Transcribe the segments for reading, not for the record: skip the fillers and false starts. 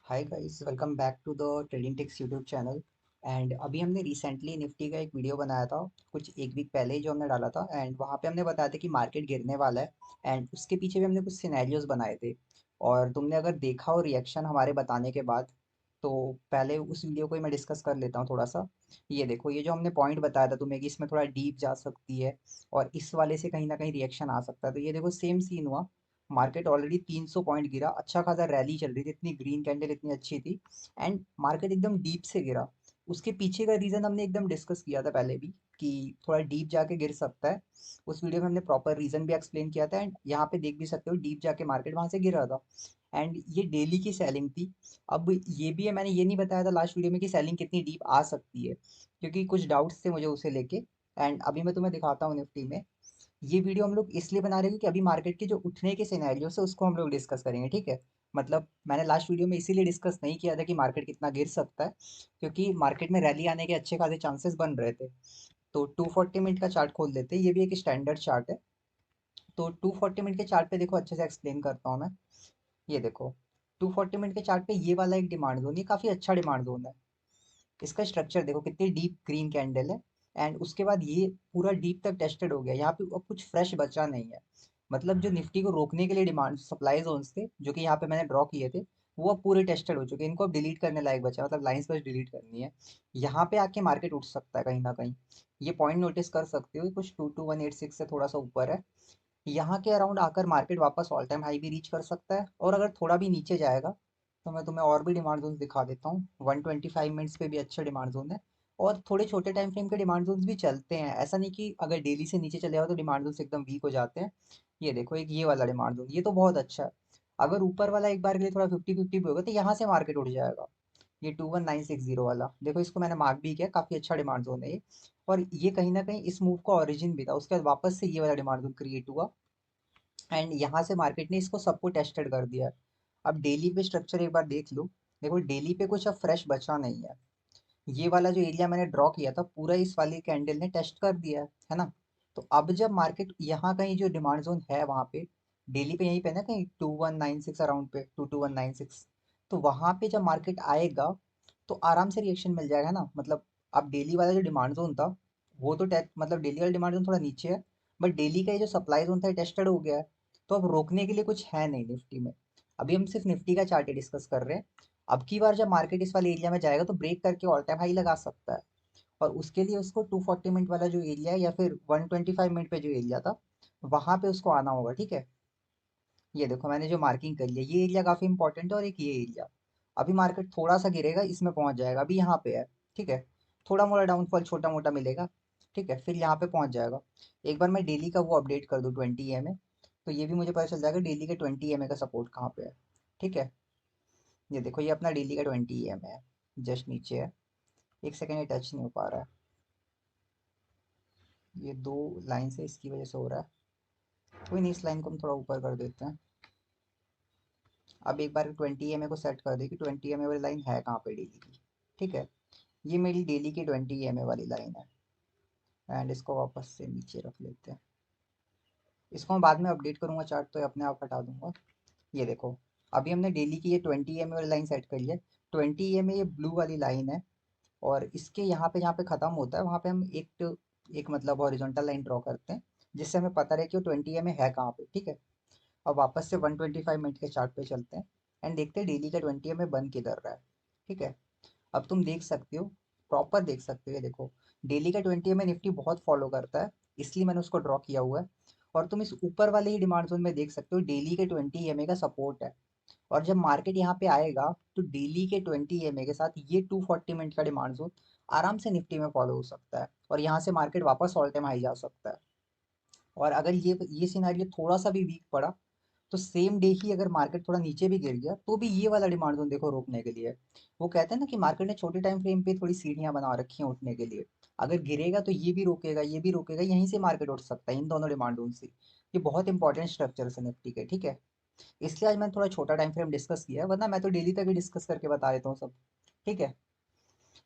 Hi guys, welcome back to the trading ticks YouTube channel. And अभी हमने recently Nifty का एक video बनाया था, कुछ एक वीक पहले ही जो हमने डाला था। एंड वहाँ पे हमने बताया था कि मार्केट गिरने वाला है। एंड उसके पीछे भी हमने कुछ सिनेरियोज बनाए थे। और तुमने अगर देखा हो रिएक्शन हमारे बताने के बाद, तो पहले उस वीडियो को ही मैं डिस्कस कर लेता हूँ थोड़ा सा। ये देखो, ये जो हमने पॉइंट बताया था तुम्हें कि इसमें थोड़ा डीप जा सकती है और इस वाले से कहीं ना कहीं रिएक्शन आ सकता है, तो ये देखो सेम सीन हुआ। मार्केट ऑलरेडी 300 पॉइंट गिरा, अच्छा खासा रैली चल रही थी, इतनी ग्रीन कैंडल इतनी अच्छी थी। एंड मार्केट एकदम डीप से गिरा। उसके पीछे का रीजन हमने एकदम डिस्कस किया था पहले भी, कि थोड़ा डीप जाके गिर सकता है। उस वीडियो में हमने प्रॉपर रीजन भी एक्सप्लेन किया था। एंड यहाँ पे देख भी सकते हो, डीप जाके मार्केट वहां से गिरा था। एंड ये डेली की सेलिंग थी। अब ये भी है, मैंने ये नहीं बताया था लास्ट वीडियो में कि सेलिंग कितनी डीप आ सकती है, क्योंकि कुछ डाउट्स थे मुझे उसे लेके। एंड अभी मैं तुम्हें दिखाता हूँ निफ्टी में। ये वीडियो हम लोग इसलिए बना रहे हैं कि अभी मार्केट के जो उठने के सिनेरियो है उसको हम लोग डिस्कस करेंगे, ठीक है। मतलब मैंने लास्ट वीडियो में इसीलिए डिस्कस नहीं किया था कि मार्केट कितना गिर सकता है, क्योंकि मार्केट में रैली आने के अच्छे खासे चांसेस बन रहे थे। तो 240 मिनट का चार्ट खोल लेते हैं, ये भी एक स्टैंडर्ड चार्ट है। तो 240 मिनट के चार्ट पे देखो, अच्छे से एक्सप्लेन करता हूँ मैं। ये देखो, 240 मिनट के चार्ट पे ये वाला एक डिमांड जोन, ये काफी अच्छा डिमांड जोन है। इसका स्ट्रक्चर देखो, कितनी डीप ग्रीन कैंडल है। एंड उसके बाद ये पूरा डीप तक टेस्टेड हो गया, यहाँ पे अब कुछ फ्रेश बचा नहीं है। मतलब जो निफ्टी को रोकने के लिए डिमांड सप्लाई जोन्स थे, जो कि यहाँ पे मैंने ड्रॉ किए थे, वो अब पूरे टेस्टेड हो चुके हैं। इनको अब डिलीट करने लायक बचा है, मतलब लाइंस बस डिलीट करनी है। यहाँ पे आके मार्केट उठ सकता है कहीं ना कहीं। ये पॉइंट नोटिस कर सकते हो, कुछ 22186 से थोड़ा सा ऊपर है। यहाँ के अराउंड आकर मार्केट वापस ऑल टाइम हाई भी रीच कर सकता है, और अगर थोड़ा भी नीचे जाएगा तो मैं तुम्हें और भी डिमांड जोन दिखा देता हूँ। 125 मिनट्स पे भी अच्छे डिमांड जोन है। और थोड़े छोटे टाइम फ्रेम के डिमांड जोन्स भी चलते हैं, ऐसा नहीं कि अगर डेली से नीचे चले जाओ तो डिमांड जोन्स एकदम वीक हो जाते हैं। ये देखो, एक ये वाला डिमांड जोन, ये तो बहुत अच्छा है। अगर ऊपर वाला एक बार के लिए थोड़ा 50-50 भी होगा तो यहाँ से मार्केट उठ जाएगा। ये 21960 वाला देखो, इसको मैंने मार्क भी किया, काफी अच्छा डिमांड जोन है ये। और ये कहीं ना कहीं इस मूव का ओरिजिन भी था, उसके बाद वापस से ये वाला डिमांड जोन क्रिएट हुआ। एंड यहाँ से मार्केट ने इसको सबको टेस्टेड कर दिया है। अब डेली पे स्ट्रक्चर एक बार देख लो। देखो डेली पे कुछ अब फ्रेश बचा नहीं है। ये वाला जो एरिया मैंने ड्रॉ किया था, पूरा इस वाली कैंडल ने टेस्ट कर दिया है ना। तो अब जब मार्केट यहाँ कहीं जो डिमांड जोन है वहां पे, डेली पे यहीं पे ना कहीं 2196 अराउंड पे, 22196। तो वहां पे जब मार्केट आएगा तो आराम से रिएक्शन मिल जाएगा ना। मतलब अब डेली वाला जो डिमांड जोन था, वो तो मतलब डेली वाला डिमांड जोन थोड़ा नीचे है, बट डेली का ये जो सप्लाई जोन था टेस्टेड हो गया है। तो अब रोकने के लिए कुछ है नहीं निफ्टी में। अभी हम सिर्फ निफ्टी का चार्ट डिस्कस कर रहे हैं। अब की बार जब मार्केट इस वाले एरिया में जाएगा तो ब्रेक करके ऑल टाइम हाई लगा सकता है। और उसके लिए उसको 240 मिनट वाला जो एरिया है, या फिर 125 मिनट पे जो एरिया था, वहां पे उसको आना होगा, ठीक है। ये देखो, मैंने जो मार्किंग करी है, ये एरिया काफी इंपॉर्टेंट है, और एक ये एरिया। अभी मार्केट थोड़ा सा गिरेगा, इसमें पहुंच जाएगा, अभी यहाँ पे है, ठीक है। थोड़ा मोड़ा डाउनफॉल छोटा मोटा मिलेगा, ठीक है, फिर यहाँ पे पहुंच जाएगा। एक बार मैं डेली का वो अपडेट कर दूं 20 EMA, तो ये भी मुझे पता चल जाएगा डेली के 20 EMA का सपोर्ट कहाँ पे है, ठीक है। ये देखो, ये अपना डेली का 20 EMA है, जस्ट नीचे है। एक सेकेंड, ये टच नहीं हो पा रहा है। ये दो लाइन से इसकी वजह से हो रहा है। कोई नहीं, इस लाइन को हम थोड़ा ऊपर कर देते हैं। अब एक बार 20 EMA को सेट कर दे कि 20 EMA वाली लाइन है कहाँ पे डेली की, ठीक है। ये मेरी डेली की 20 EMA वाली लाइन है। एंड इसको वापस से नीचे रख लेते हैं। इसको मैं बाद में अपडेट करूंगा चार्ट, तो ये अपने आप हटा दूंगा। ये देखो, अभी हमने डेली की ये 20 EMA वाली लाइन सेट कर लिया। 20 EMA ये ब्लू वाली लाइन है। और इसके यहाँ पे जहाँ पे खत्म होता है वहाँ पे हम एक मतलब हॉरिजॉन्टल लाइन ड्रॉ करते हैं, जिससे हमें पता रहे कि वो 20 EMA है कहाँ पे, ठीक है। अब वापस से 125 मिनट के चार्ट पे चलते हैं। एंड देखते हैं डेली का 20 EMA बन किधर रहा है, ठीक है। अब तुम देख सकते हो, प्रॉपर देख सकते हो, ये देखो, डेली का 20 EMA निफ्टी बहुत फॉलो करता है, इसलिए मैंने उसको ड्रॉ किया हुआ है। और तुम इस ऊपर वाले ही डिमांड जोन में देख सकते हो, डेली के 20 EMA का सपोर्ट है। और जब मार्केट यहाँ पे आएगा तो डेली के 20 EMA के साथ ये 240 मिनट का डिमांड जोन आराम से निफ्टी में फॉलो हो सकता है, और यहाँ से मार्केट वापस ऑल टाइम हाई जा सकता है। और अगर ये सिनारियो थोड़ा सा भी वीक पड़ा, तो सेम डे ही अगर मार्केट थोड़ा नीचे भी गिर गया तो भी ये वाला डिमांड जोन देखो रोकने के लिए है। वो कहते हैं ना कि मार्केट ने छोटे टाइम फ्रेम पे थोड़ी सीढ़ियां बना रखी हैं उठने के लिए। अगर गिरेगा तो ये भी रोकेगा, ये भी रोकेगा, यहीं से मार्केट उठ सकता है इन दोनों डिमांड जोन से। ये बहुत इंपॉर्टेंट स्ट्रक्चर है निफ्टी के, ठीक है। इसलिए आज मैंने थोड़ा छोटा टाइम फ्रेम डिस्कस किया है, वरना मैं तो डेली तक ही डिस्कस करके बता देता हूँ सब, ठीक है।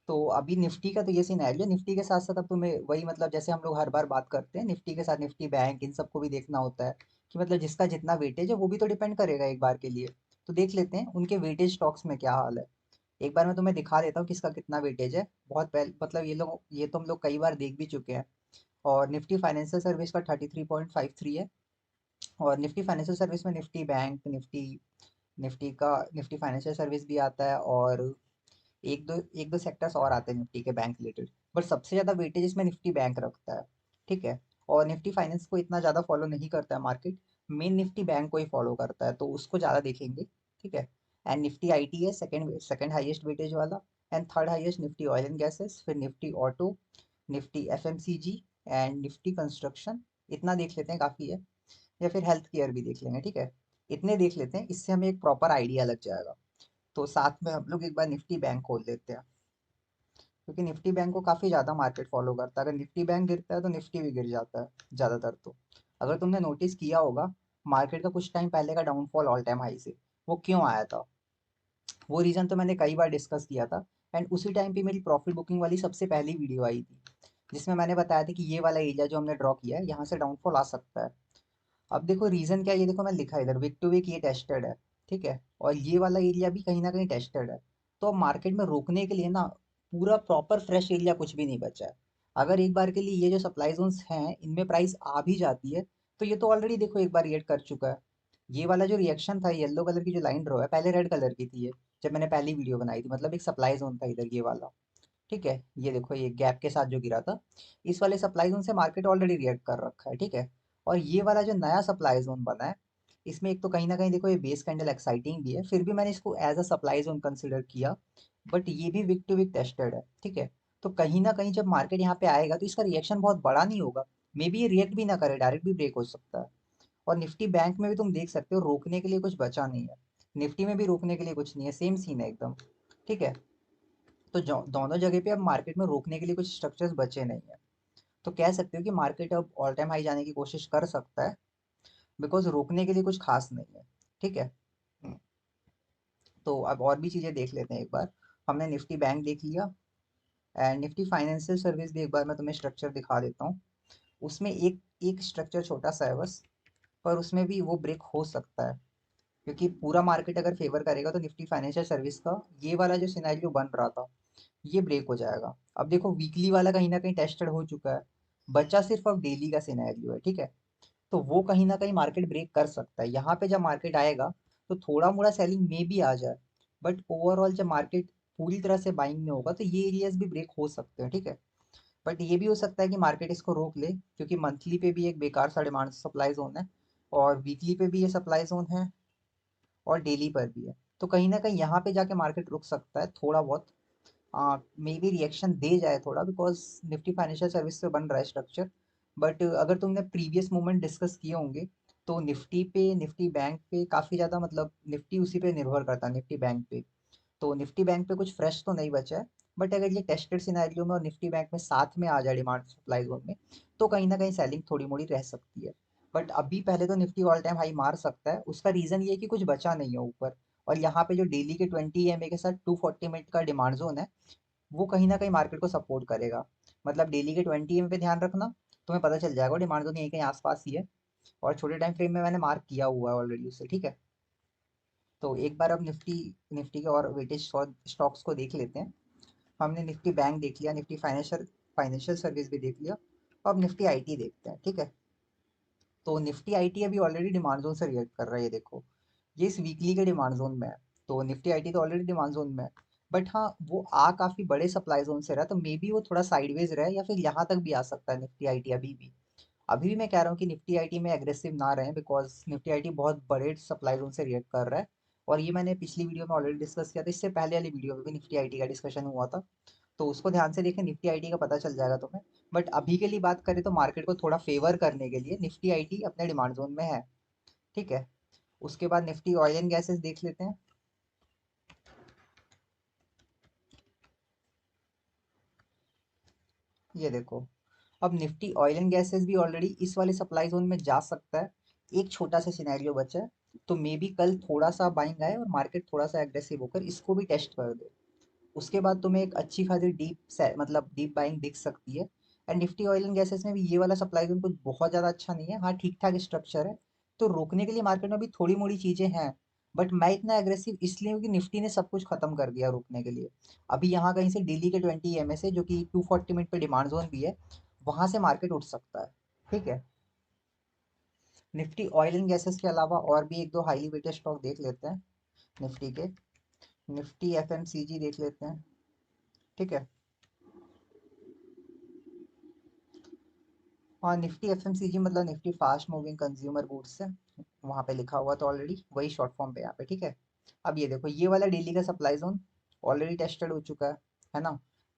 तो अभी निफ्टी का तो ये सिनेरियो, निफ्टी के साथ साथ अब तुम्हें वही, मतलब जैसे हम लोग हर बार बात करते हैं, निफ्टी के साथ निफ्टी बैंक इन सबको भी देखना होता है, कि मतलब जिसका जितना वेटेज है वो भी तो डिपेंड करेगा एक बार के लिए। तो देख लेते हैं उनके वेटेज स्टॉक्स में क्या हाल है। एक बार मैं तुम्हें दिखा देता हूँ किसका कितना वेटेज है। बहुत पहले मतलब ये तो हम लोग कई बार देख भी चुके हैं। और निफ्टी फाइनेंशियल सर्विस का 33.53 है। और निफ्टी फाइनेंशियल सर्विस में Nifty bank, Nifty financial service भी आता है। और एक दो सेक्टर्स और आते हैं निफ्टी के बैंक रिलेटेड। बट सबसे ज़्यादा वेटेज इसमें निफ्टी बैंक रखता है। ठीक है। और निफ्टी फाइनेंस को इतना ज़्यादा फॉलो नहीं करता है मार्केट। मेन निफ्टी बैंक को ही फॉलो करता है, तो उसको ज़्यादा देखेंगे। ठीक है। एंड निफ्टी आईटी है सेकंड सेकंड हाईएस्ट वेटेज वाला। And third highest Nifty oil and gases, फिर Nifty auto, Nifty FMCG and Nifty construction. इतना देख लेते हैं, काफ़ी है। या फिर हेल्थ केयर भी देख लेंगे। ठीक है। इतने देख लेते हैं, इससे हमें एक प्रॉपर आइडिया लग जाएगा। तो साथ में हम लोग एक बार निफ्टी बैंक खोल लेते हैं, क्योंकि निफ्टी बैंक को काफ़ी ज़्यादा मार्केट फॉलो करता है। अगर निफ्टी बैंक गिरता है तो निफ्टी भी गिर जाता है ज़्यादातर। तो अगर तुमने नोटिस किया होगा, मार्केट का कुछ टाइम पहले का डाउनफॉल ऑल टाइम हाई से, वो क्यों आया था? वो रीज़न तो मैंने कई बार डिस्कस किया था। एंड उसी टाइम पे मेरी प्रॉफिट बुकिंग वाली सबसे पहली वीडियो आई थी, जिसमें मैंने बताया था कि ये वाला एरिया जो हमने ड्रॉ किया है, यहाँ से डाउनफॉल आ सकता है। अब देखो रीज़न क्या है, ये देखो मैं लिखा है इधर, वीक टू वीक ये टेस्टेड है। ठीक है। और ये वाला एरिया भी कहीं ना कहीं टेस्टेड है। तो अब मार्केट में रोकने के लिए ना, पूरा प्रॉपर फ्रेश एरिया कुछ भी नहीं बचा है। अगर एक बार के लिए ये जो सप्लाई जोन्स हैं इनमें प्राइस आ भी जाती है, तो ये तो ऑलरेडी देखो एक बार रिएक्ट कर चुका है। ये वाला जो रिएक्शन था, येलो कलर की जो लाइन ड्रॉ है, पहले रेड कलर की थी ये, जब मैंने पहली वीडियो बनाई थी। मतलब एक सप्लाई जोन था इधर ये वाला। ठीक है। ये देखो ये गैप के साथ जो गिरा था, इस वाले सप्लाई जोन से मार्केट ऑलरेडी रिएक्ट कर रखा है। ठीक है। और ये वाला जो नया सप्लाई जोन बना है, इसमें एक तो कहीं ना कहीं देखो ये बेस कैंडल एक्साइटिंग भी है, फिर भी मैंने इसको as a supply zone consider किया। बट ये भी वीक टू वीक टेस्टेड है। ठीक है। तो कहीं ना कहीं जब मार्केट यहाँ पे आएगा तो इसका रिएक्शन बहुत बड़ा नहीं होगा। मे बी ये रिएक्ट भी ना करे, डायरेक्ट भी ब्रेक हो सकता है। और निफ्टी बैंक में भी तुम देख सकते हो, रोकने के लिए कुछ बचा नहीं है। निफ्टी में भी रोकने के लिए कुछ नहीं है, सेम सीन है एकदम। ठीक है। तो दोनों जगह पे अब मार्केट में रोकने के लिए कुछ स्ट्रक्चर्स बचे नहीं है। तो कह सकते हो कि मार्केट अब ऑल टाइम हाई जाने की कोशिश कर सकता है, बिकॉज रोकने के लिए कुछ खास नहीं है। ठीक है। हम्म, तो अब और भी चीज़ें देख लेते हैं एक बार। हमने निफ्टी बैंक देख लिया। एंड निफ्टी फाइनेंशियल सर्विस भी एक बार मैं तुम्हें स्ट्रक्चर दिखा देता हूँ। उसमें एक एक स्ट्रक्चर छोटा सा है बस, पर उसमें भी वो ब्रेक हो सकता है। क्योंकि पूरा मार्केट अगर फेवर करेगा तो निफ्टी फाइनेंशियल सर्विस का ये वाला जो सिनेरियो बन रहा था, ये ब्रेक हो जाएगा। अब देखो वीकली वाला कहीं ना कहीं टेस्टेड हो चुका है, बचा सिर्फ अब डेली का सिनेरियो है। ठीक है। तो वो कहीं ना कहीं मार्केट ब्रेक कर सकता है। यहाँ पे जब मार्केट आएगा तो थोड़ा मोड़ा सेलिंग में भी आ जाए, बट ओवरऑल जब मार्केट पूरी तरह से बाइंग में होगा तो ये एरियाज भी ब्रेक हो सकते हैं। ठीक है। बट ये भी हो सकता है कि मार्केट इसको रोक ले, क्योंकि मंथली पे भी एक बेकार सा डिमांड सप्लाई जोन है, और वीकली पे भी ये सप्लाई जोन है, और डेली पर भी है। तो कहीं ना कहीं यहाँ पे जाके मार्केट रुक सकता है थोड़ा बहुत। मे बी रिएक्शन दे जाए थोड़ा, बिकॉज निफ्टी फाइनेंशियल सर्विस से बन रहा है स्ट्रक्चर। बट अगर तुमने प्रीवियस मूवमेंट डिस्कस किए होंगे, तो निफ्टी पे, निफ्टी बैंक पे काफ़ी ज़्यादा, मतलब निफ्टी उसी पे निर्भर करता है, निफ्टी बैंक पे। तो निफ्टी बैंक पे कुछ फ्रेश तो नहीं बचा है। बट अगर ये टेस्टेड सिनेरियो में और निफ्टी बैंक में साथ में आ जाए डिमांड सप्लाई जोन में, तो कहीं ना कहीं सेलिंग थोड़ी मोड़ी रह सकती है। बट अभी पहले तो निफ्टी ऑल टाइम हाई मार सकता है, उसका रीज़न ये है कि कुछ बचा नहीं है ऊपर। और यहाँ पे जो डेली के 20 EMA के साथ 240 मिनट का डिमांड जोन है, वो कहीं ना कहीं मार्केट को सपोर्ट करेगा। मतलब डेली के 20 EMA पे ध्यान रखना, तुम्हें पता चल जाएगा डिमांड जोन यहीं कहीं आसपास ही है। और छोटे टाइम फ्रेम में मैंने मार्क किया हुआ है ऑलरेडी उसे। ठीक है। तो एक बार अब निफ्टी निफ्टी के और वेटेज स्टॉक्स को देख लेते हैं। हमने निफ्टी बैंक देख लिया, निफ्टी फाइनेंशियल फाइनेंशियल सर्विस भी देख लिया। अब निफ्टी आईटी देखते हैं। ठीक है। तो निफ्टी आईटी अभी ऑलरेडी डिमांड जोन से रिएक्ट कर रहा है, ये देखो। ये इस वीकली के डिमांड जोन में है। तो निफ्टी आईटी तो ऑलरेडी डिमांड जोन में है। बट हाँ, वो आ काफी बड़े सप्लाई जोन से रहा है, तो मे बी वो थोड़ा साइडवेज रहा है, या फिर यहाँ तक भी आ सकता है निफ्टी आईटी अभी भी। अभी भी मैं कह रहा हूँ कि निफ्टी आईटी में एग्रेसिव ना रहें, बिकॉज निफ्टी आईटी बहुत बड़े सप्लाई जोन से रिएक्ट कर रहा है। और ये मैंने पिछली वीडियो में ऑलरेडी डिस्कस किया था, इससे पहले वाली वीडियो में भी निफ्टी आईटी का डिस्कशन हुआ था। तो उसको ध्यान से देखें, निफ्टी आईटी का पता चल जाएगा तुम्हें। बट अभी के लिए बात करें तो मार्केट को थोड़ा फेवर करने के लिए निफ्टी आईटी अपने डिमांड जोन में है। ठीक है। उसके बाद निफ्टी ऑयल एंड गैसेस देख लेते हैं। ये देखो, अब निफ्टी ऑयल एंड गैसेस भी ऑलरेडी इस वाले सप्लाई जोन में जा सकता है। एक छोटा सा सिनेरियो बचा है। तो मे बी कल थोड़ा सा बाइंग आए और मार्केट थोड़ा सा एग्रेसिव होकर इसको भी टेस्ट कर दे। उसके बाद तुम्हें एक अच्छी खासी मतलब डीप बाइंग दिख सकती है। And Nifty oil and gases में भी ये वाला सप्लाई जोन कुछ बहुत ज़्यादा अच्छा नहीं है, हाँ ठीक ठाक स्ट्रक्चर है। तो रोकने के लिए मार्केट में भी थोड़ी मोड़ी चीज़ें हैं। बट मैं इतना एग्रेसिव इसलिए हूँ कि निफ्टी ने सब कुछ खत्म कर दिया रोकने के लिए। अभी यहाँ कहीं से डेली के 20 EMA से, जो कि 240 मिनट पे डिमांड जोन भी है, वहां से मार्केट उठ सकता है। ठीक है। निफ्टी ऑयल एंड गैसेस के अलावा और भी एक दो हाईली वेटेड स्टॉक देख लेते हैं निफ्टी के। निफ्टी FMCG देख लेते हैं। ठीक है। हाँ, निफ्टी FMCG मतलब Nifty fast moving consumer goods है। वहाँ पे लिखा हुआ तो ऑलरेडी वही शॉर्ट फॉर्म पे यहाँ पे। ठीक है। अब ये देखो, ये वाला डेली का सप्लाई जोन ऑलरेडी टेस्टेड हो चुका है ना।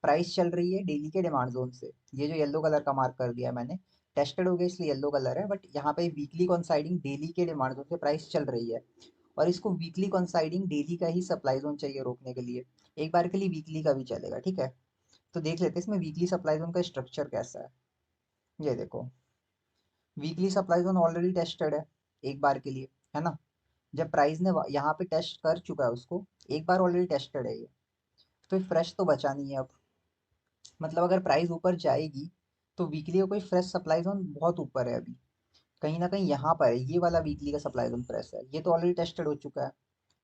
प्राइस चल रही है डेली के डिमांड जोन से। ये जो येलो कलर का मार्क कर दिया मैंने, टेस्टेड हो गया इसलिए येलो कलर है, बट यहाँ पे वीकली कॉन्साइडिंग डेली के डिमांड जोन से प्राइस चल रही है। और इसको वीकली कॉन्साइडिंग डेली का ही सप्लाई जोन चाहिए रोकने के लिए। एक बार के लिए वीकली का भी चलेगा। ठीक है। तो देख लेते हैं इसमें वीकली सप्लाई जोन का स्ट्रक्चर कैसा है। ये देखो, weekly supply zone already tested है एक बार के लिए, है ना। जब प्राइस ने यहाँ पे टेस्ट कर चुका है उसको, एक बार ऑलरेडी टेस्टेड है ये, तो फ्रेश तो बचा नहीं है अब। मतलब अगर प्राइस ऊपर जाएगी तो वीकली का कोई फ्रेश सप्लाई जोन बहुत ऊपर है अभी। कहीं ना कहीं यहाँ पर है, ये वाला वीकली का सप्लाई जोन फ्रेश है, ये तो ऑलरेडी टेस्टेड हो चुका है।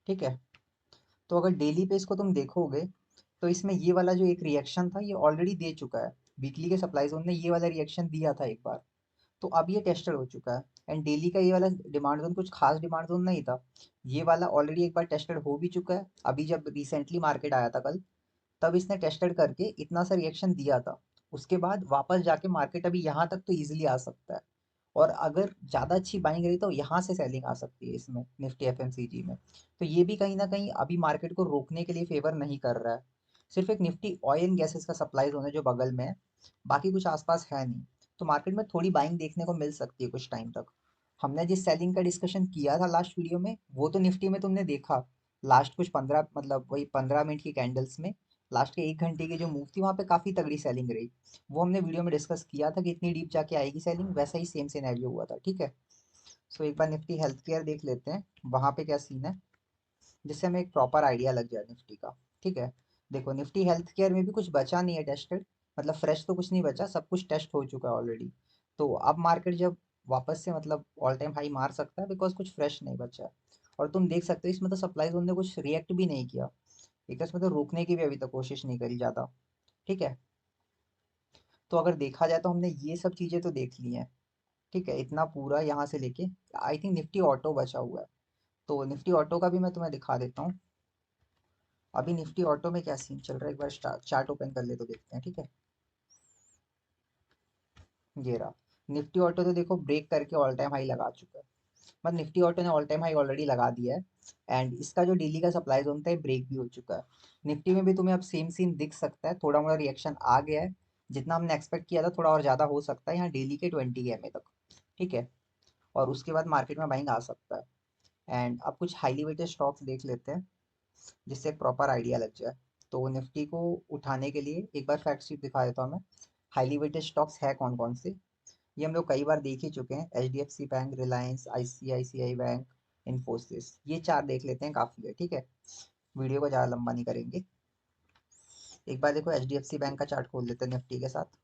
ठीक है। तो अगर डेली पे इसको तुम देखोगे, तो इसमें ये वाला जो एक रिएक्शन था ये ऑलरेडी दे चुका है। वीकली के सप्लाई जोन ने ये वाला रिएक्शन दिया था एक बार, तो अब ये टेस्टेड हो चुका है। एंड डेली का ये वाला डिमांड जोन कुछ खास डिमांड जोन नहीं था। ये वाला ऑलरेडी एक बार टेस्टेड हो भी चुका है। अभी जब रिसेंटली मार्केट आया था कल, तब इसने टेस्टेड करके इतना सा रिएक्शन दिया था। उसके बाद वापस जाके मार्केट अभी यहाँ तक तो इजीली आ सकता है। और अगर ज़्यादा अच्छी बाइंग रही तो यहाँ से सेलिंग आ सकती है इसमें, निफ्टी FMCG में। तो ये भी कहीं ना कहीं अभी मार्केट को रोकने के लिए फेवर नहीं कर रहा है। सिर्फ एक निफ्टी ऑयल एंड गैसेस का सप्लाई जोन है जो बगल में है, बाकी कुछ आसपास है नहीं। तो मार्केट में थोड़ी बाइंग देखने को मिल सकती है कुछ टाइम तक। हमने जिस सेलिंग का डिस्कशन किया था लास्ट वीडियो में, वो तो निफ्टी में तुमने देखा। लास्ट कुछ 15, मतलब वही 15 मिनट की कैंडल्स में, लास्ट के 1 घंटे की जो मूव थी वहाँ पे काफ़ी तगड़ी सेलिंग रही। वो हमने वीडियो में डिस्कस किया था कि इतनी डीप जाके आएगी सेलिंग, वैसा ही सेम सिनेरियो हुआ था। ठीक है। सो एक बार निफ्टी हेल्थ केयर देख लेते हैं वहाँ पे क्या सीन है, जिससे हमें एक प्रॉपर आइडिया लग जाए निफ्टी का। ठीक है। देखो, निफ्टी हेल्थ केयर में भी कुछ बचा नहीं है टेस्टेड। मतलब फ्रेश तो कुछ नहीं बचा, सब कुछ टेस्ट हो चुका है ऑलरेडी। तो अब मार्केट जब वापस से मतलब ऑल टाइम हाई मार सकता है, बिकॉज कुछ फ्रेश नहीं बचा है। और तुम देख सकते हो इसमें तो सप्लाई जोन ने कुछ रिएक्ट भी नहीं किया। एक इसमें तो रोकने की भी अभी तक कोशिश नहीं करी ज़्यादा। ठीक है। तो अगर देखा जाए तो हमने ये सब चीज़ें तो देख ली हैं। ठीक है, इतना पूरा यहाँ से लेके आई थिंक निफ्टी ऑटो बचा हुआ है। तो निफ्टी ऑटो का भी मैं तुम्हें दिखा देता हूँ। अभी निफ्टी ऑटो में क्या सीन चल रहा है, एक बार चार्ट ओपन कर ले तो देखते हैं। ठीक है। ये रहा। निफ्टी ऑटो तो देखो ब्रेक करके ऑल टाइम हाई लगा चुका है। मतलब निफ्टी ऑटो ने ऑल टाइम हाई ऑलरेडी लगा दिया है। एंड इसका जो डेली का सप्लाई जोन था ब्रेक भी हो चुका है। निफ्टी में भी तुम्हें अब सेम सीन दिख सकता है, थोड़ा मोड़ा रिएक्शन आ गया है। जितना हमने एक्सपेक्ट किया था थोड़ा और ज़्यादा हो सकता है यहाँ डेली के 20 EMA तक। ठीक है। और उसके बाद मार्केट में बाइंग आ सकता है। एंड अब कुछ हाईली वेटेड स्टॉक्स देख लेते हैं, जिससे एक प्रॉपर आइडिया लग जाए। तो निफ्टी को उठाने के लिए एक बार फैक्ट शीट दिखा देता हूँ मैं। हाईली वेटेड स्टॉक्स है कौन कौन से, ये हम लोग कई बार देख ही चुके हैं। HDFC bank, Reliance, ICICI bank, Infosys, ये चार देख लेते हैं, काफ़ी है। ठीक है। वीडियो को ज़्यादा लंबा नहीं करेंगे। एक बार देखो HDFC बैंक का चार्ट खोल लेते हैं निफ्टी के साथ।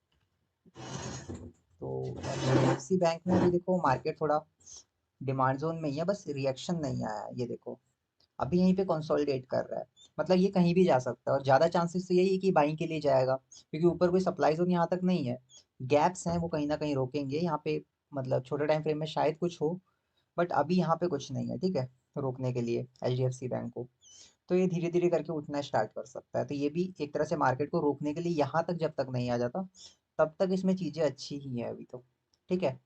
तो HDFC बैंक में भी देखो मार्केट थोड़ा डिमांड जोन में ही है, बस रिएक्शन नहीं आया है। ये देखो, अभी यहीं पे कंसोलिडेट कर रहा है। मतलब ये कहीं भी जा सकता है, और ज़्यादा चांसेस तो यही है कि बाइंग के लिए जाएगा, क्योंकि ऊपर कोई सप्लाई जोन यहाँ तक नहीं है। गैप्स हैं वो कहीं ना कहीं रोकेंगे यहाँ पे। मतलब छोटे टाइम फ्रेम में शायद कुछ हो, बट अभी यहाँ पे कुछ नहीं है। ठीक है। रोकने के लिए HDFC बैंक को, तो ये धीरे धीरे करके उठना स्टार्ट कर सकता है। तो ये भी एक तरह से मार्केट को रोकने के लिए यहाँ तक जब तक नहीं आ जाता, तब तक इसमें चीज़ें अच्छी ही हैं अभी तो। ठीक है।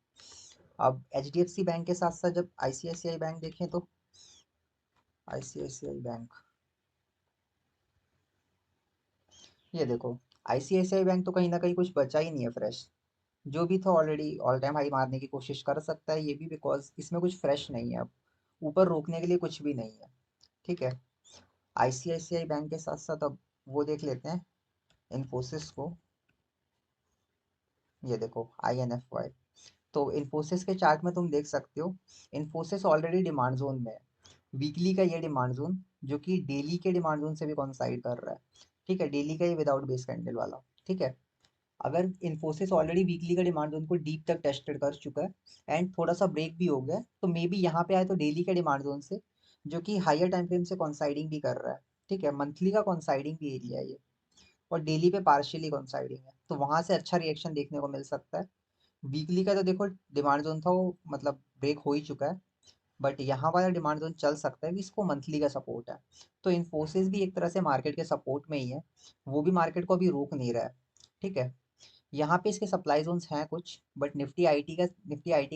अब HDFC बैंक के साथ साथ जब ICICI बैंक देखें तो, ICICI बैंक, ये देखो, ICICI बैंक तो कहीं ना कहीं कुछ बचा ही नहीं है फ्रेश। जो भी था ऑलरेडी ऑल टाइम हाई मारने की कोशिश कर सकता है ये भी, बिकॉज इसमें कुछ फ्रेश नहीं है अब। ऊपर रोकने के लिए कुछ भी नहीं है। ठीक है। ICICI बैंक के साथ साथ अब वो देख लेते हैं, इन्फोसिस को। ये देखो, INFY। तो इन्फोसिस के चार्ट में तुम देख सकते हो, इन्फोसिस ऑलरेडी डिमांड जोन में है। वीकली का ये डिमांड जोन, जो कि डेली के डिमांड जोन से भी कॉन्साइड कर रहा है। ठीक है, डेली का ये विदाउट बेस कैंडल वाला। ठीक है। अगर इन्फोसिस ऑलरेडी वीकली का डिमांड जोन को डीप तक टेस्टेड कर चुका है, एंड थोड़ा सा ब्रेक भी हो गया है, तो मे बी यहाँ पे आए तो डेली के डिमांड जोन से जो कि हायर टाइम फ्रेम से कॉन्साइडिंग भी कर रहा है। ठीक है, मंथली का कॉन्साइडिंग भी एरिया है ये, और डेली पे पार्शियली कॉन्साइडिंग है, तो वहां से अच्छा रिएक्शन देखने को मिल सकता है। वीकली का तो देखो डिमांड जोन था वो मतलब ब्रेक हो ही चुका है, बट यहाँ वाला डिमांड जोन चल सकता है कि इसको मंथली का सपोर्ट है। तो इन्फोसिस भी एक तरह से मार्केट के सपोर्ट में ही है, वो भी मार्केट को अभी रोक नहीं रहा है। ठीक है, यहाँ पे इसके सप्लाई जोन्स हैं कुछ, बट निफ्टी आईटी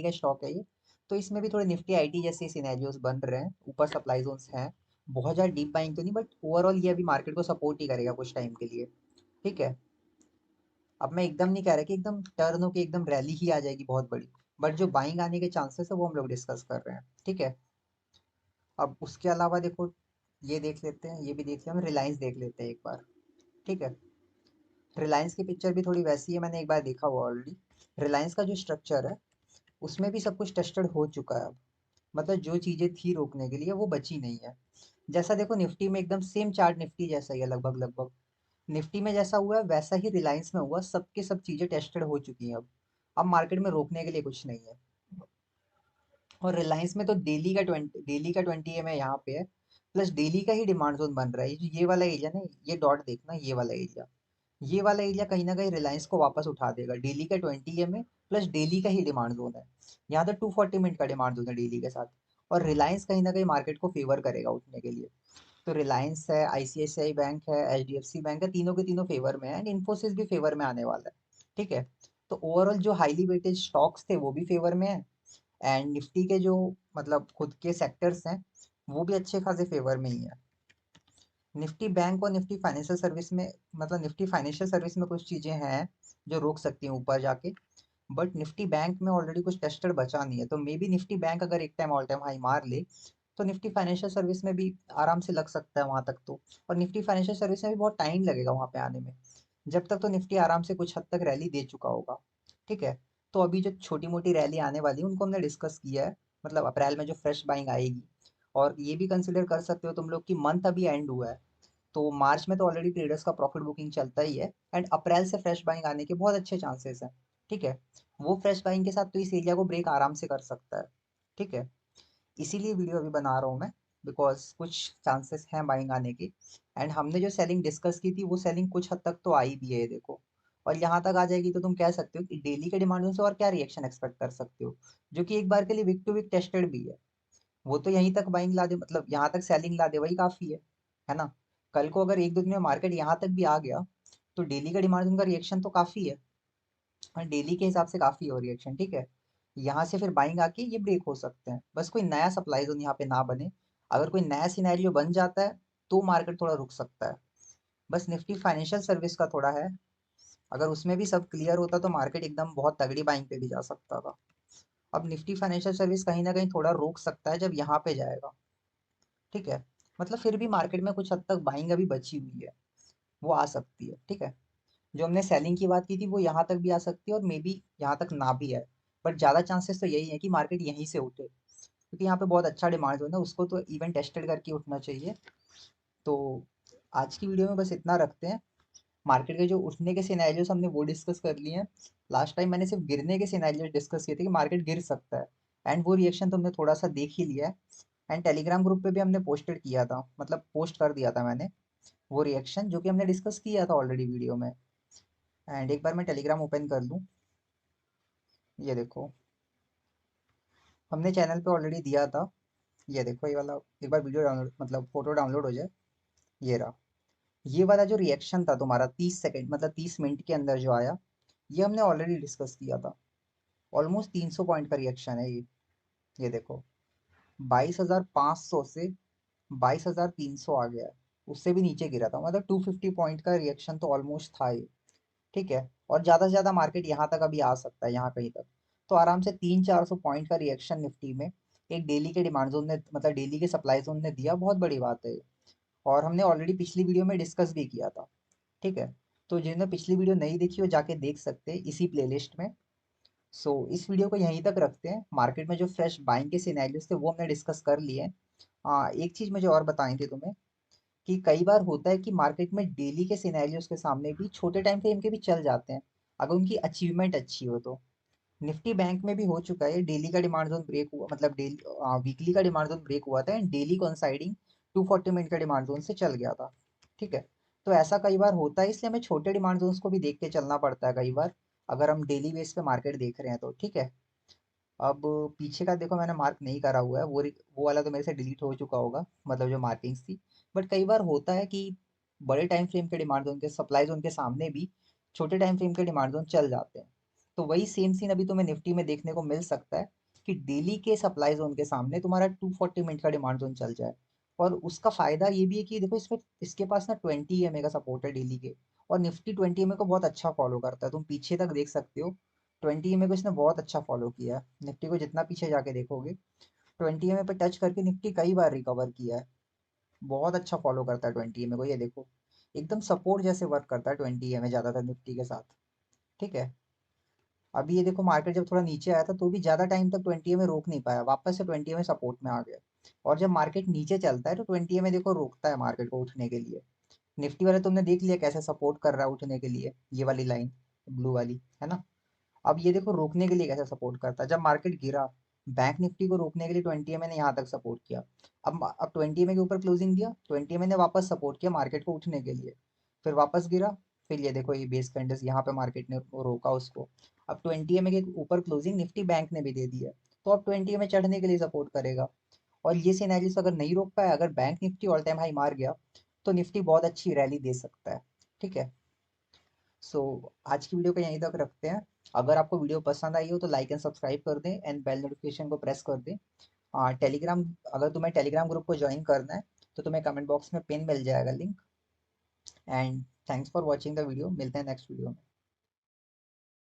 का स्टॉक है ये, तो इसमें भी थोड़े निफ्टी आईटी जैसे सिनेरियोज बन रहे हैं, ऊपर सप्लाई जोन्स हैं। बहुत ज़्यादा डीप बाइंग तो नहीं, बट ओवरऑल ये अभी मार्केट को सपोर्ट ही करेगा कुछ टाइम के लिए। ठीक है, अब मैं एकदम नहीं कह रहा कि एकदम टर्न होके एकदम रैली ही आ जाएगी बहुत बड़ी, बट जो बाइंग आने के चांसेस है वो हम लोग डिस्कस कर रहे हैं। ठीक है, अब उसके अलावा देखो, ये देख लेते हैं, ये भी देख लिया, हम रिलायंस देख लेते हैं एक बार। ठीक है, रिलायंस की पिक्चर भी थोड़ी वैसी है, मैंने एक बार देखा हुआ ऑलरेडी। रिलायंस का जो स्ट्रक्चर है उसमें भी सब कुछ टेस्टेड हो चुका है अब, मतलब जो चीज़ें थी रोकने के लिए वो बची नहीं है। जैसा देखो निफ्टी में एकदम सेम चार्ट निफ्टी जैसा ही है लगभग लगभग, निफ्टी में जैसा हुआ है वैसा ही रिलायंस में हुआ, सबके सब चीज़ें टेस्टेड हो चुकी हैं अब मार्केट में रोकने के लिए कुछ नहीं है। और रिलायंस में तो डेली का 20 एम यहाँ पे है, प्लस डेली का ही डिमांड जोन बन रहा है। ये वाला एरिया ना, ये डॉट देखना, ये वाला एरिया कहीं ना कहीं रिलायंस को वापस उठा देगा। डेली का 20 एम है, प्लस डेली का ही डिमांड जोन है, यहाँ तो 240 मिनट का डिमांड जोन है डेली के साथ। और रिलायंस कहीं ना कहीं मार्केट को फेवर करेगा उठने के लिए। तो रिलायंस है, आईसीआईसीआई बैंक है, एचडीएफसी बैंक है, तीनों के तीनों फेवर में है, एंड इन्फोसिस भी फेवर में आने वाला है। ठीक है, तो ओवरऑल जो हाईली वेटेड स्टॉक्स थे वो भी फेवर में है, एंड निफ्टी के जो मतलब खुद के सेक्टर्स हैं वो भी अच्छे खासे फेवर में ही है। निफ्टी बैंक और निफ्टी फाइनेंशियल सर्विस में, मतलब निफ्टी फाइनेंशियल सर्विस में कुछ चीज़ें हैं जो रोक सकती हैं ऊपर जाके, बट निफ्टी बैंक में ऑलरेडी कुछ टेस्टेड बचा नहीं है, तो मे बी निफ्टी बैंक अगर एक टाइम ऑल टाइम हाई मार ले तो निफ्टी फाइनेंशियल सर्विस में भी आराम से लग सकता है वहां तक तो। और निफ्टी फाइनेंशियल सर्विस में भी बहुत टाइम लगेगा वहां पे आने में, जब तक तो निफ्टी आराम से कुछ हद तक रैली दे चुका होगा। ठीक है, तो अभी जो छोटी मोटी रैली आने वाली है उनको हमने डिस्कस किया है, मतलब अप्रैल में जो फ्रेश बाइंग आएगी। और ये भी कंसिडर कर सकते हो तुम लोग कि मंथ अभी एंड हुआ है, तो मार्च में तो ऑलरेडी ट्रेडर्स का प्रॉफिट बुकिंग चलता ही है, एंड अप्रैल से फ्रेश बाइंग आने के बहुत अच्छे चांसेस हैं। ठीक है, वो फ्रेश बाइंग के साथ तो इस एरिया को ब्रेक आराम से कर सकता है। ठीक है, इसीलिए वीडियो अभी बना रहा हूँ मैं, बिकॉज कुछ चांसेस हैं बाइंग आने के। एंड हमने जो सेलिंग डिस्कस की थी वो सेलिंग कुछ हद तक तो आई भी है, देखो। और यहाँ तक आ जाएगी तो तुम कह सकते हो कि डेली के डिमांडों से और क्या रिएक्शन एक्सपेक्ट कर सकते हो, जो कि एक बार के लिए वीक टू वीक टेस्टेड भी है। वो तो यहीं तक बाइंग ला दे, मतलब यहाँ तक सेलिंग ला दे, वही काफी है ना। कल को अगर एक दो दिन में मार्केट यहाँ तक भी आ गया तो डेली का डिमांड का रिएक्शन तो काफी है, और डेली के हिसाब से काफी है रिएक्शन। ठीक है, यहाँ से फिर बाइंग आके ये ब्रेक हो सकते हैं, बस कोई नया सप्लाई जोन यहाँ पे ना बने। अगर कोई नया सिनेरियो बन जाता है तो मार्केट थोड़ा रुक सकता है। बस निफ्टी फाइनेंशियल सर्विस का थोड़ा है, अगर उसमें भी सब क्लियर होता तो मार्केट एकदम बहुत तगड़ी बाइंग पे भी जा सकता था। अब निफ्टी फाइनेंशियल सर्विस कहीं ना कहीं थोड़ा रोक सकता है जब यहाँ पे जाएगा। ठीक है, मतलब फिर भी मार्केट में कुछ हद तक बाइंग अभी बची हुई है, वो आ सकती है। ठीक है, जो हमने सेलिंग की बात की थी वो यहाँ तक भी आ सकती है, और मे बी यहाँ तक ना भी आए, बट ज़्यादा चांसेस तो यही है कि मार्केट यहीं से उठे, क्योंकि यहाँ पे बहुत अच्छा डिमांड जोन है, उसको तो इवन टेस्टेड करके उठना चाहिए। तो आज की वीडियो में बस इतना रखते हैं। मार्केट के जो उठने के सिनेरियोस हमने वो डिस्कस कर लिए हैं। लास्ट टाइम मैंने सिर्फ गिरने के सिनेरियोस डिस्कस किए थे कि मार्केट गिर सकता है, एंड वो रिएक्शन तो हमने थोड़ा सा देख ही लिया है। एंड टेलीग्राम ग्रुप पे भी हमने पोस्टेड किया था, मतलब पोस्ट कर दिया था मैंने वो रिएक्शन जो कि हमने डिस्कस किया था ऑलरेडी वीडियो में। एंड एक बार मैं टेलीग्राम ओपन कर लूँ, ये देखो, हमने चैनल पे ऑलरेडी दिया था। ये देखो ये वाला, एक बार वीडियो डाउनलोड मतलब फोटो डाउनलोड हो जाए, ये रहा। ये वाला जो रिएक्शन था तुम्हारा 30 सेकंड मतलब 30 मिनट के अंदर जो आया, ये हमने ऑलरेडी डिस्कस किया था। ऑलमोस्ट 300 पॉइंट का रिएक्शन है ये देखो, 22,500 से 22,300 आ गया है, उससे भी नीचे गिरा था, मतलब 250 पॉइंट का रिएक्शन तो ऑलमोस्ट था ये। ठीक है, और ज़्यादा से ज़्यादा मार्केट यहाँ तक अभी आ सकता है, यहाँ कहीं तक। तो आराम से 300-400 पॉइंट का रिएक्शन निफ्टी में एक डेली के डिमांड जोन ने, मतलब डेली के सप्लाई जोन ने दिया, बहुत बड़ी बात है ये। और हमने ऑलरेडी पिछली वीडियो में डिस्कस भी किया था। ठीक है, तो जिन्होंने पिछली वीडियो नहीं देखी हो जाके देख सकते हैं इसी प्लेलिस्ट में। सो इस वीडियो को यहीं तक रखते हैं, मार्केट में जो फ्रेश बाइंग के सिनेरियोस थे वो हमने डिस्कस कर लिए। हाँ, एक चीज़ मुझे और बताई थी तुम्हें, कि कई बार होता है कि मार्केट में डेली के सिनेरियोस के सामने भी छोटे टाइम फ्रेम के भी चल जाते हैं, अगर उनकी अचीवमेंट अच्छी हो तो। निफ्टी बैंक में भी हो चुका है, डेली का डिमांड जोन ब्रेक हुआ, मतलब डेली वीकली का डिमांड जोन ब्रेक हुआ था एंड डेली कॉन्साइडिंग 240 मिनट का डिमांड जोन से चल गया था। ठीक है, तो ऐसा कई बार होता है, इसलिए हमें छोटे डिमांड जोन्स को भी देख के चलना पड़ता है कई बार, अगर हम डेली बेस पे मार्केट देख रहे हैं तो। ठीक है, अब पीछे का देखो मैंने मार्क नहीं करा हुआ है, वो वाला तो मेरे से डिलीट हो चुका होगा, मतलब जो मार्किंग्स थी। बट कई बार होता है कि बड़े टाइम फ्रेम के डिमांड जोन के सप्लाई जोन के सामने भी छोटे टाइम फ्रेम के डिमांड जोन चल जाते हैं। तो वही सेम सीन अभी तुम्हें निफ्टी में देखने को मिल सकता है कि डेली के सप्लाई जोन के सामने तुम्हारा 240 मिनट का डिमांड जोन चल जाए। और उसका फायदा ये भी है कि देखो इसमें इसके पास ना 20 EMA का सपोर्ट है डेली के, और निफ्टी 20 EMA को बहुत अच्छा फॉलो करता है, तुम पीछे तक देख सकते हो। 20 EMA को इसने बहुत अच्छा फॉलो किया है, निफ्टी को जितना पीछे जाके देखोगे 20 EMA पे टच करके निफ्टी कई बार रिकवर किया है। बहुत अच्छा फॉलो करता है 20 EMA को, ये देखो एकदम सपोर्ट जैसे वर्क करता है 20 EMA ज्यादातर निफ्टी के साथ। ठीक है, अभी ये देखो मार्केट जब थोड़ा नीचे आया था तो भी ज्यादा टाइम तक 20 EMA रोक नहीं पाया, वापस से 20 EMA सपोर्ट में आ गया। और जब मार्केट नीचे चलता है तो 20 EMA देखो रोकता है मार्केट को उठने के लिए। निफ्टी वाले तुमने देख लिया कैसे सपोर्ट कर रहा है उठने के लिए, ये वाली लाइन ब्लू वाली है ना। अब ये देखो रोकने के लिए कैसे सपोर्ट करता है, जब मार्केट गिरा बैंक निफ्टी को रोकने के लिए 20 EMA ने यहाँ तक सपोर्ट किया। अब 20 EMA के ऊपर क्लोजिंग दिया, 20 EMA ने वापस सपोर्ट किया मार्केट को उठने के लिए, फिर वापस गिरा, फिर ये देखो ये बेस कैंडल्स यहाँ पे मार्केट ने रोका उसको। अब 20 EMA के ऊपर क्लोजिंग निफ्टी बैंक ने भी दे दी है, तो अब 20 EMA चढ़ने के लिए सपोर्ट करेगा। और ये सिनेरियोस अगर नहीं रोक पाया, अगर bank Nifty all time high मार गया, तो निफ्टी बहुत अच्छी रैली दे सकता है। ठीक है, सो आज की वीडियो को यहीं तक रखते हैं। अगर आपको वीडियो पसंद आई हो तो लाइक एंड सब्सक्राइब कर दें एंड बेल नोटिफिकेशन को प्रेस कर दें। टेलीग्राम, अगर तुम्हें टेलीग्राम ग्रुप को ज्वाइन करना है तो तुम्हें कमेंट बॉक्स में पिन मिल जाएगा link. And thanks for watching the video, मिलते हैं नेक्स्ट वीडियो में।